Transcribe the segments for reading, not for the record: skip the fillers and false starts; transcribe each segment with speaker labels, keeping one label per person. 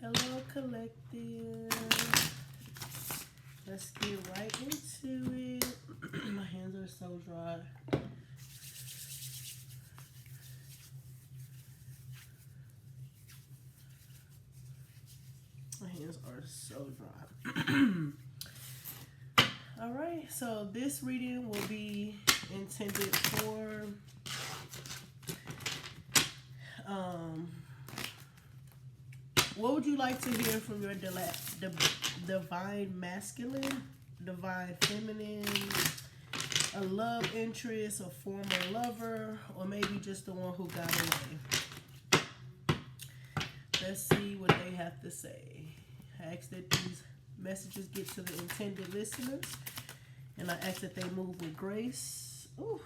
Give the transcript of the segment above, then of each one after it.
Speaker 1: Hello, collective. Let's get right into it. My hands are so dry. My hands are so dry. All right, so this reading will be intended for what would you like to hear from your divine masculine, divine feminine, a love interest, a former lover, or maybe just the one who got away? Let's see what they have to say. I ask that these messages get to the intended listeners, and I ask that they move with grace. Ooh.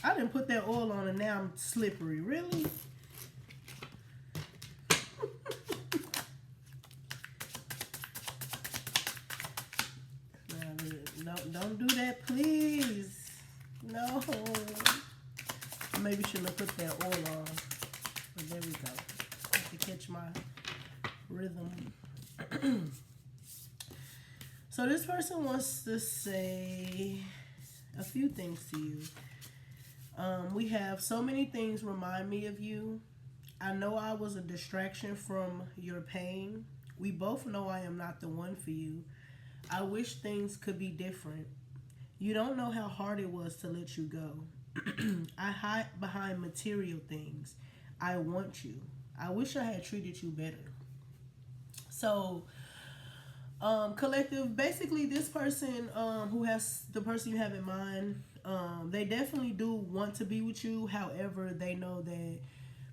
Speaker 1: I didn't put that oil on and now I'm slippery. Really? No, don't do that, please. No. Maybe shouldn't have put that oil on. But there we go. I have to catch my rhythm. So this person wants to say a few things to you. We have so many things remind me of you. I know I was a distraction from your pain. We both know I am not the one for you. I wish things could be different. You don't know how hard it was to let you go. I hide behind material things. I want you. I wish I had treated you better. So, collective, basically this person who has the person you have in mind, they definitely do want to be with you. However, they know that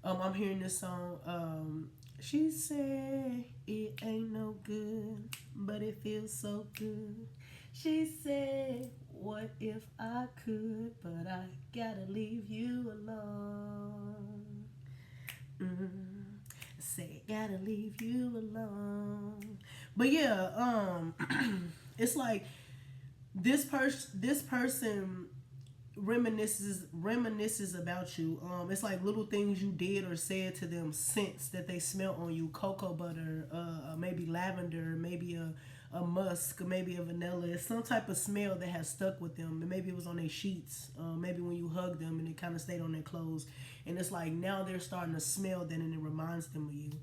Speaker 1: I'm hearing this song. She said it ain't no good, but it feels so good. She said, what if I could, but I gotta leave you alone. Say gotta leave you alone. But yeah, it's like this person reminisces about you. It's like little things you did or said to them, scents that they smell on you, cocoa butter, maybe lavender, maybe a musk, maybe a vanilla. It's some type of smell that has stuck with them. Maybe it was on their sheets, maybe when you hugged them and it kind of stayed on their clothes. And it's like now they're starting to smell that and it reminds them of you.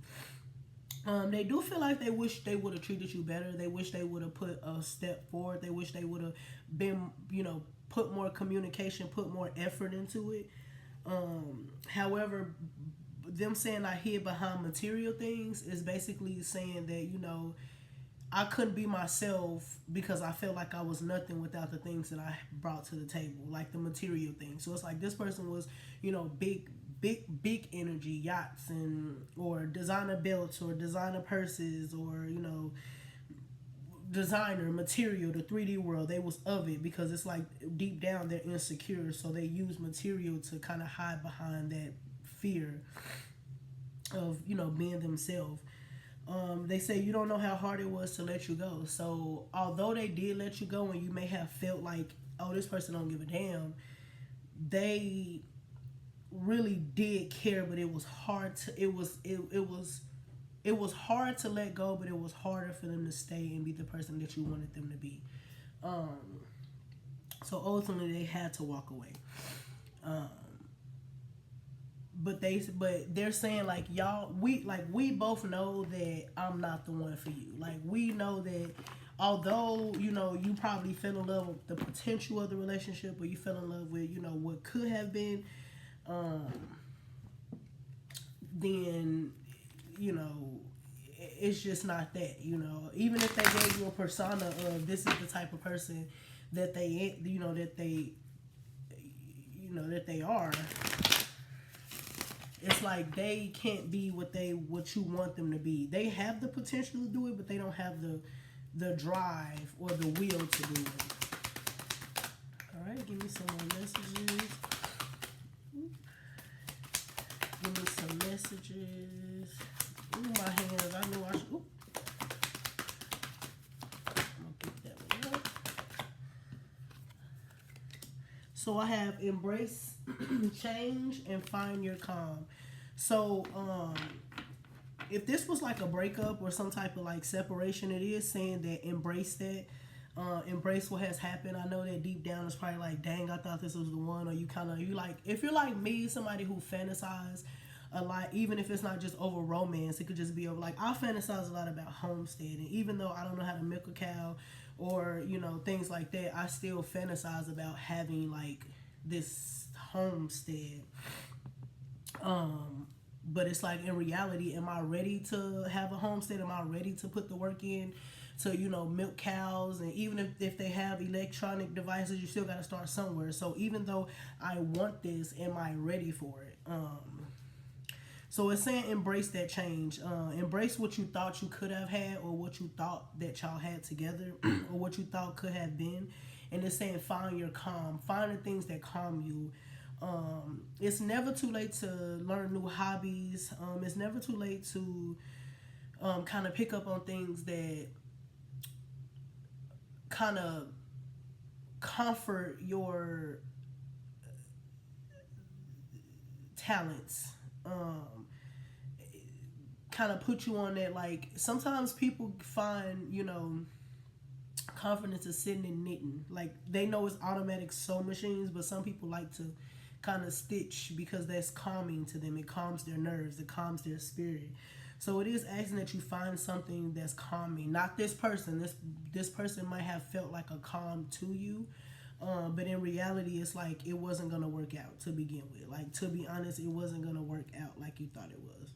Speaker 1: They do feel like they wish they would have treated you better. They wish they would have put a step forward. They wish they would have been, put more communication, put more effort into it. However, them saying I hid behind material things is basically saying that, I couldn't be myself because I felt like I was nothing without the things that I brought to the table, like the material things. So it's like this person was, big energy, yachts or designer belts or designer purses or, designer material, the 3D world. They was of it because it's like deep down they're insecure. So they use material to kind of hide behind that fear of, being themselves. They say you don't know how hard it was to let you go. So although they did let you go and you may have felt like, oh, this person don't give a damn, they really did care, but it was hard to it was hard to let go, but it was harder for them to stay and be the person that you wanted them to be. So ultimately they had to walk away. But they're saying like we both know that I'm not the one for you. Like we know that although you probably fell in love with the potential of the relationship, or you fell in love with what could have been, then it's just not that. Even if they gave you a persona of this is the type of person that they that they are. It's like they can't be what you want them to be. They have the potential to do it, but they don't have the drive or the will to do it. All right, give me some more messages. Give me some messages. Ooh, my hands. I knew I should. Ooh. I'm gonna pick that one up. So I have embrace change and find your calm. So, if this was like a breakup or some type of like separation, it is saying that embrace that. Embrace what has happened. I know that deep down it's probably like, dang, I thought this was the one. Or you like, if you're like me, somebody who fantasize a lot, even if it's not just over romance, it could just be over, like, I fantasize a lot about homesteading. Even though I don't know how to milk a cow or, things like that, I still fantasize about having like this homestead. But it's like, in reality, am I ready to have a homestead? Am I ready to put the work in to, milk cows? And even if they have electronic devices, you still got to start somewhere. So even though I want this, am I ready for it? So it's saying embrace that change. Embrace what you thought you could have had, or what you thought that y'all had together, or what you thought could have been. And it's saying find your calm. Find the things that calm you. It's never too late to learn new hobbies. It's never too late to kind of pick up on things that kind of comfort your talents. Kind of put you on that, like, sometimes people find, confidence is sitting in knitting. Like, they know it's automatic sew machines, but some people like to kind of stitch because that's calming to them. It calms their nerves, it calms their spirit. So it is asking that you find something that's calming. Not this person. This person might have felt like a calm to you, but in reality, it's like it wasn't gonna work out to begin with. Like, to be honest, it wasn't gonna work out like you thought it was.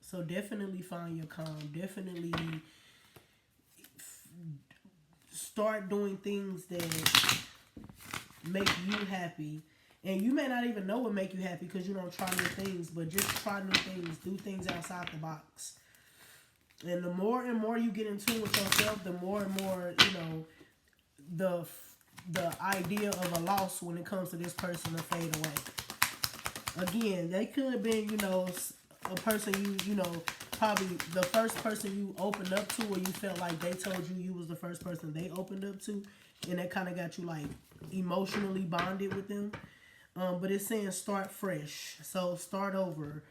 Speaker 1: So definitely find your calm. Definitely start doing things that make you happy. And you may not even know what make you happy because you don't try new things, but just try new things. Do things outside the box. And the more and more you get in tune with yourself, the more and more, the idea of a loss when it comes to this person will fade away. Again, they could have been, a person probably the first person you opened up to, or you felt like they told you was the first person they opened up to, and that kind of got you like emotionally bonded with them. But it's saying start fresh, so start over.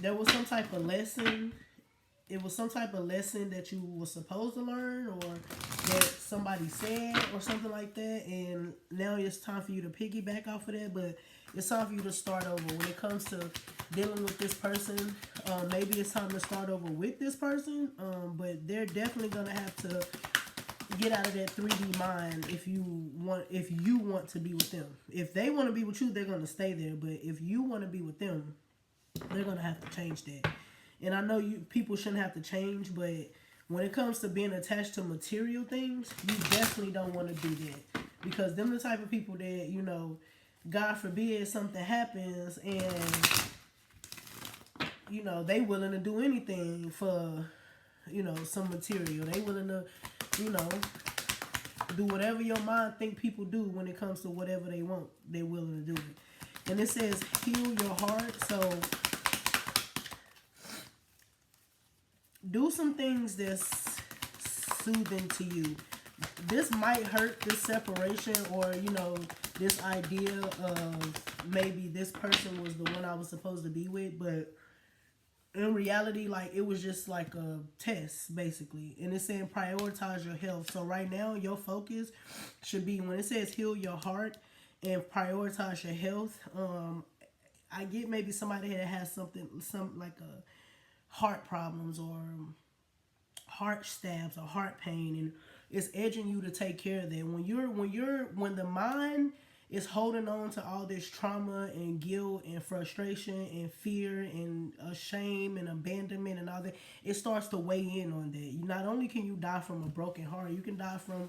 Speaker 1: There was some type of lesson. It was some type of lesson that you were supposed to learn, or that somebody said, or something like that. And now it's time for you to piggyback off of that. But it's time for you to start over when it comes to dealing with this person. Maybe it's time to start over with this person. But they're definitely gonna have to get out of that 3D mind if you want to be with them. If they want to be with you, they're gonna stay there. But if you want to be with them, they're gonna have to change that. And I know people shouldn't have to change, but when it comes to being attached to material things, you definitely don't want to do that, because them the type of people that, God forbid something happens and they willing to do anything for some material. They willing to do whatever your mind think people do when it comes to whatever they want. They willing to do it. And it says heal your heart. So do some things that's soothing to you. This might hurt, this separation, or this idea of maybe this person was the one I was supposed to be with, but in reality, like, it was just like a test, basically. And it's saying prioritize your health. So right now, your focus should be, when it says heal your heart and prioritize your health. I get maybe somebody that has some like a heart problems, or heart stabs, or heart pain, and it's edging you to take care of that. When the mind is holding on to all this trauma and guilt and frustration and fear and shame and abandonment and all that, it starts to weigh in on that. Not only can you die from a broken heart, you can die from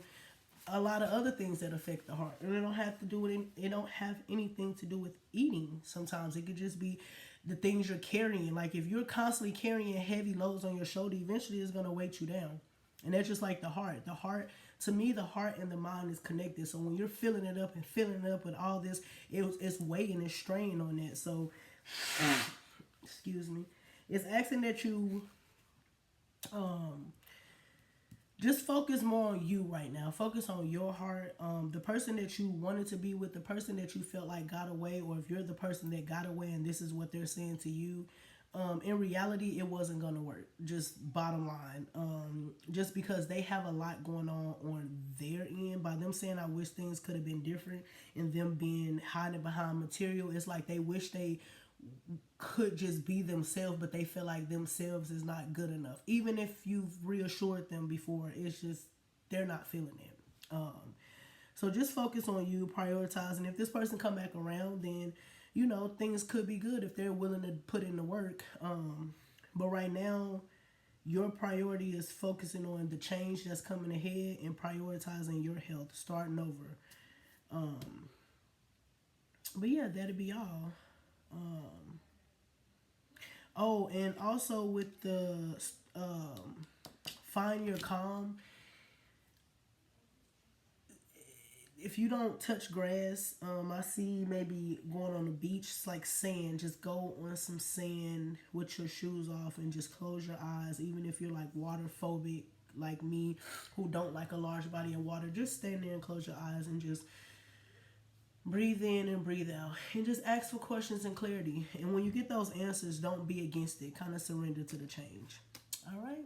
Speaker 1: a lot of other things that affect the heart, and it don't have anything to do with eating. Sometimes it could just be the things you're carrying. Like, if you're constantly carrying heavy loads on your shoulder, eventually it's going to weight you down. And that's just like the heart. To me, the heart and the mind is connected. So when you're filling it up with all this, it's weighing and strain on that. So, excuse me. It's asking that you just focus more on you right now. Focus on your heart. The person that you wanted to be with, the person that you felt like got away, or if you're the person that got away and this is what they're saying to you, in reality, it wasn't gonna work. Just bottom line, just because they have a lot going on their end. By them saying, "I wish things could have been different," and them being hiding behind material, it's like they wish they could just be themselves, but they feel like themselves is not good enough. Even if you've reassured them before, it's just they're not feeling it. So just focus on you, prioritizing. If this person come back around, then things could be good if they're willing to put in the work. But right now, your priority is focusing on the change that's coming ahead and prioritizing your health, starting over. But yeah, that'll be all. Oh, and also with the find your calm. If you don't touch grass, I see maybe going on the beach, it's like sand. Just go on some sand with your shoes off and just close your eyes. Even if you're like water phobic, like me, who don't like a large body of water, just stand there and close your eyes and just breathe in and breathe out. And just ask for questions and clarity. And when you get those answers, don't be against it. Kind of surrender to the change. All right.